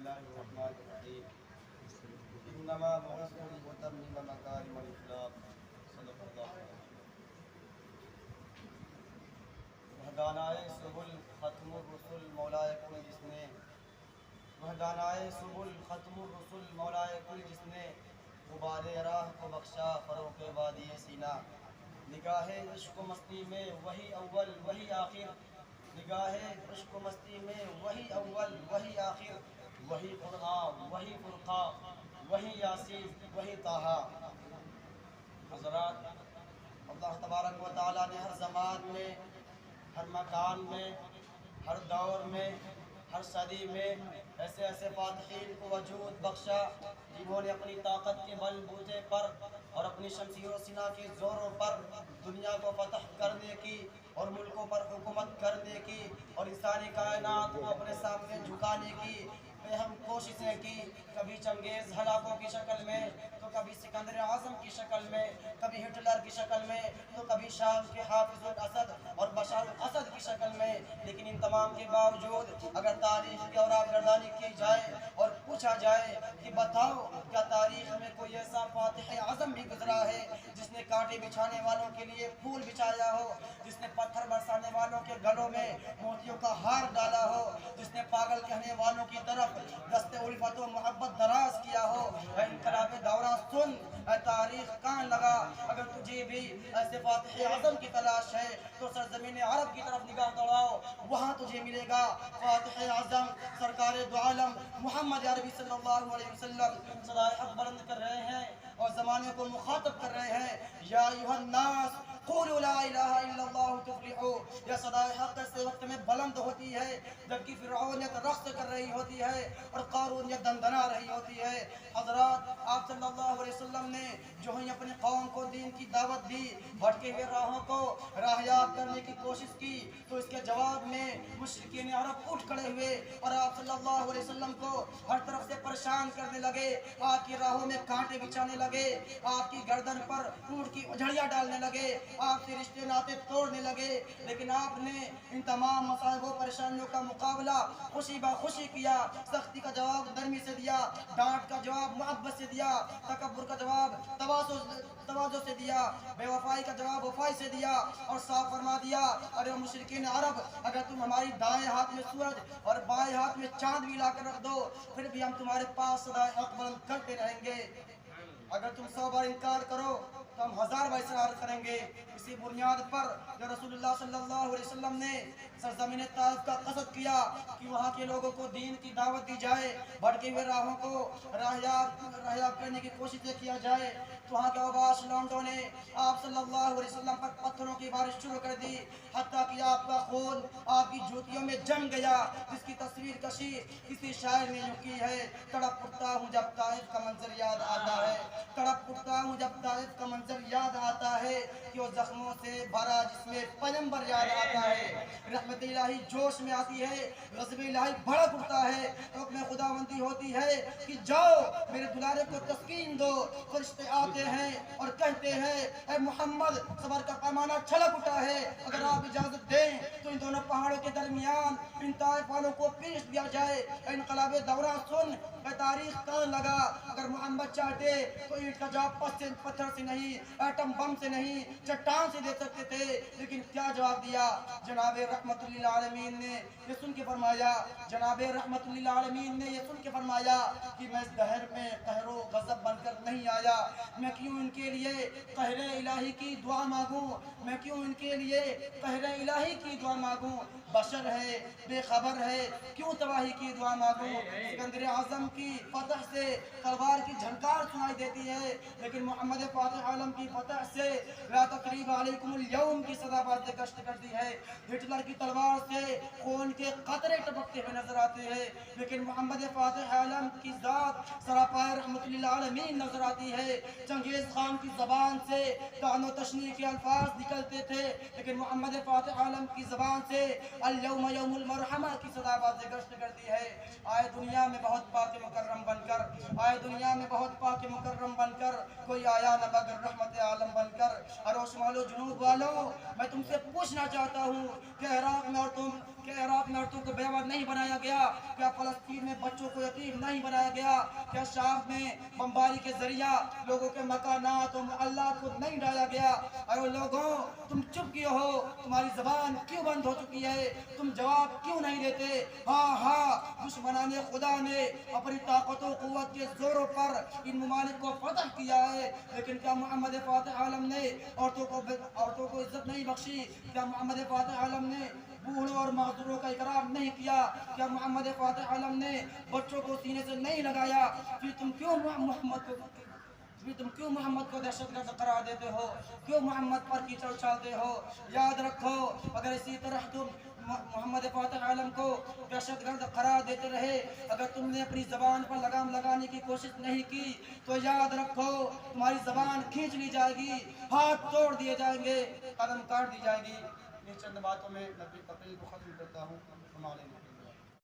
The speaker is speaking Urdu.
الله الرحمن الرحيم إنما بعثت لأتمم مكارم الأخلاق صدق الله وحدانائے سبل ختم الرسل مولائے کل جس نے وحدانائے سبل ختم الرسل مولائے کل جس نے غبار راہ کو بخشا فروغ وادی سینہ نگاہ عشق و مستی میں وہی اول وہی آخر نگاہ عشق و مستی میں وہی اول وہی آخر وہی قرآن وہی فرقان وہی یاسین وہی طٰہٰ حضرات اللہ تبارک و تعالیٰ نے ہر زمان میں ہر مکان میں ہر دور میں ہر صدی میں ایسے ایسے فاتحین کو وجود بخشا جنہوں نے اپنی طاقت کے بل بوتے پر اور اپنی شمشیر و سینہ کے زوروں پر دنیا کو فتح کرنے کی اور ملکوں پر حکومت کرنے کی اور انسانی کائنات کو اپنے سامنے جھکانے کی ہم کوششیں کی، کبھی چنگیز ہلاکوں کی شکل میں تو کبھی سکندر اعظم کی شکل میں، کبھی ہٹلر کی شکل میں تو کبھی شام کے حافظ الاسد اور بشار الاسد کی شکل میں، لیکن ان تمام کے باوجود اگر تاریخ کی اوراقگردانی کی جائے اور پوچھا جائے کہ بتاؤ کیا تاریخ میں کوئی ایسا فاتح اعظم بھی گزرا ہے جس نے کانٹے بچھانے والوں کے لیے پھول بچھایا ہو، جس نے پتھر برسانے والوں کے گلوں میں موتیوں کا ہار ڈالا ہو، جس نے پاگل کہنے والوں کی طرف دست الفت و محبت دراز کیا ہو؟ اے انقلاب دورہ سن، اے تاریخ کان لگا، اگر تجھے بھی ایسے فاتح اعظم کی تلاش ہے تو سرزمین عرب کی طرف نگاہ دوڑاؤ، وہاں تجھے ملے گا فاتح اعظم سرکار دو عالم محمد عربی صلی اللہ علیہ وسلم صدائے حق بلند کر رہے ہیں اور زمانے کو مخاطب کر رہے ہیں، یا ایھا الناس قولوا لا الہ الا اللہ تفلحوا۔ یہ صدائے حق ایسے وقت میں بلند ہوتی ہے جبکہ فرعونیت رقص کر رہی ہوتی ہے اور قارونیت دندنا رہی ہوتی ہے۔ حضرات، آپ صلی اللہ علیہ وسلم نے جو ہی اپنی قوم کو دین کی دعوت دی، بھٹکے ہوئے راہوں کو راہیاب کرنے کی کوشش کی، تو اس کے جواب میں مشرکین عرب اٹھ کھڑے ہوئے اور آپ صلی اللہ علیہ وسلم کو ہر طرف سے پریشان کرنے لگے، آپ کی راہوں میں کانٹے بچھانے لگے، آپ کی گردن پر اونٹ کی اجھڑیاں ڈالنے لگے، آپ سے رشتے ناطے توڑنے لگے، لیکن آپ نے ان تمام مصائب و پریشانیوں کا مقابلہ خوشی بخوشی کیا، سختی کا جواب نرمی سے دیا، ڈانٹ کا جواب محبت سے دیا، تکبر کا جواب تواضع سے دیا، بے وفائی کا جواب وفائی سے دیا اور صاف فرما دیا، ارے مشرکین عرب، اگر تم ہماری دائیں ہاتھ میں سورج اور بائیں ہاتھ میں چاند بھی لا کر رکھ دو پھر بھی ہم تمہارے پاس صدائے حق بلند کرتے رہیں گے، اگر تم 100 بار انکار کرو تو ہم 1000 بار اصرار کریں گے۔ اسی بنیاد پر جو رسول اللہ صلی اللہ علیہ وسلم نے سرزمین طائف کا قصد کیا کہ وہاں کے لوگوں کو دین کی دعوت دی جائے، بھٹکے ہوئے راہوں کو راہیاب کرنے کی کوشش کیا جائے، تو وہاں کے اوباش لونڈوں نے آپ صلی اللہ علیہ وسلم پر پتھروں کی بارش شروع کر دی، حتیٰ کہ آپ کا خون آپ کی جوتیوں میں جم گیا، جس کی تصویر کشی کسی شاعر نے یوں کی ہے، تڑپ اٹھتا ہوں جب طائف کا منظر یاد آتا ہے، تڑپ اٹھتا ہوں جب طائف کا منظر یاد آتا ہے، کہ وہ زخموں سے بھرا جس میں پیغمبر یاد آتا ہے، رحمت الہی جوش میں آتی ہے، غضب الہی بھڑک اٹھتا ہے، حکم خداوندی ہوتی ہے کہ جاؤ میرے دلارے کو تسکین دو، فرشتے آتے ہیں اور کہتے ہیں اے محمد صبر کا پیمانہ چھلک اٹھا ہے، اگر آپ اجازت دیں تو ان دونوں پہاڑوں کے درمیان ان طائف والوں کو پیش دیا جائے۔ اے انقلاب دورہ سن، اے تاریخ کان لگا، اگر محمد چاہتے تو اینٹ کا جواب پتھر سے نہیں، ایٹم بم سے نہیں، چٹان سے دے سکتے تھے، لیکن کیا جواب دیا؟ جناب رحمت للعالمین نے یہ سن کے فرمایا، جناب رحمت للعالمین نے یہ سن کے فرمایا کہ میں اس دہر میں قہر و غضب بن کر نہیں آیا، میں کیوں ان کے لیے قہر الہی کی دعا مانگوں، میں کیوں ان کے لیے قہر الہی کی دعا مانگوں، بشر ہے، بے خبر ہے، کیوں تباہی کی دعا مانگوں؟ سکندر اعظم کی فتح سے تلوار کی جھنکار سنائی دیتی ہے، لیکن محمد فاتح عالم کی فتح سے لا تقریب علیکم اليوم کی صدا بازیں گشت کرتی ہے، ہٹلر کی تلوار سے خون کے قطرے ٹپکتے ہوئے نظر آتے ہیں، لیکن محمد فاتح عالم کی ذات سراپائے رحمت للعالمین نظر آتی ہے، چنگیز خان کی زبان سے طعن و تشنیع کے الفاظ نکلتے تھے، لیکن محمد فاتح عالم کی زبان سے الیوم یوم المرحمہ کی صدا بازیں گشت کرتی ہے۔ آئے دنیا میں بہت پاک مکرم بن کر، آئے دنیا میں بہت پاک مکرم بن کر، کوئی آیا نہ مگر رحمت عالم بن کر، اروش والوں جنوب والوں میں تم سے پوچھنا چاہتا ہوں کہ عراق میں عورتوں کو بیوہ نہیں بنایا گیا؟ کیا فلسطین میں بچوں کو یتیم نہیں بنایا گیا؟ کیا شام میں بمباری کے ذریعہ لوگوں کے مکانات و محلات کو نہیں ڈالا گیا؟ اے لوگوں تم چپ کیوں ہو؟ تمہاری زبان کیوں بند ہو چکی ہے؟ تم جواب کیوں نہیں دیتے؟ ہاں دشمنان خدا نے اپنی طاقت و قوت کے زوروں پر ان ممالک کو فتح کیا ہے، لیکن کیا محمد فاتح عالم نے عورتوں کو عزت نہیں بخشی؟ کیا محمد فاتح عالم نے بوڑھوں اور معذوروں کا اکرام نہیں کیا؟ کیا محمد فاتح عالم نے بچوں کو سینے سے نہیں لگایا؟ پھر تم کیوں محمد کو دہشت گرد قرار دیتے ہو؟ کیوں محمد پر کیچڑ اچھالتے ہو؟ یاد رکھو اگر اسی طرح تم محمد فاتح عالم کو دہشت گرد قرار دیتے رہے، اگر تم نے اپنی زبان پر لگام لگانے کی کوشش نہیں کی تو یاد رکھو تمہاری زبان کھینچ لی جائے گی، ہاتھ توڑ دیے جائیں گے، قدم کاٹ دی جائے گی۔ ان چند باتوں میں میں اپنی تقریر کو ختم کرتا ہوں۔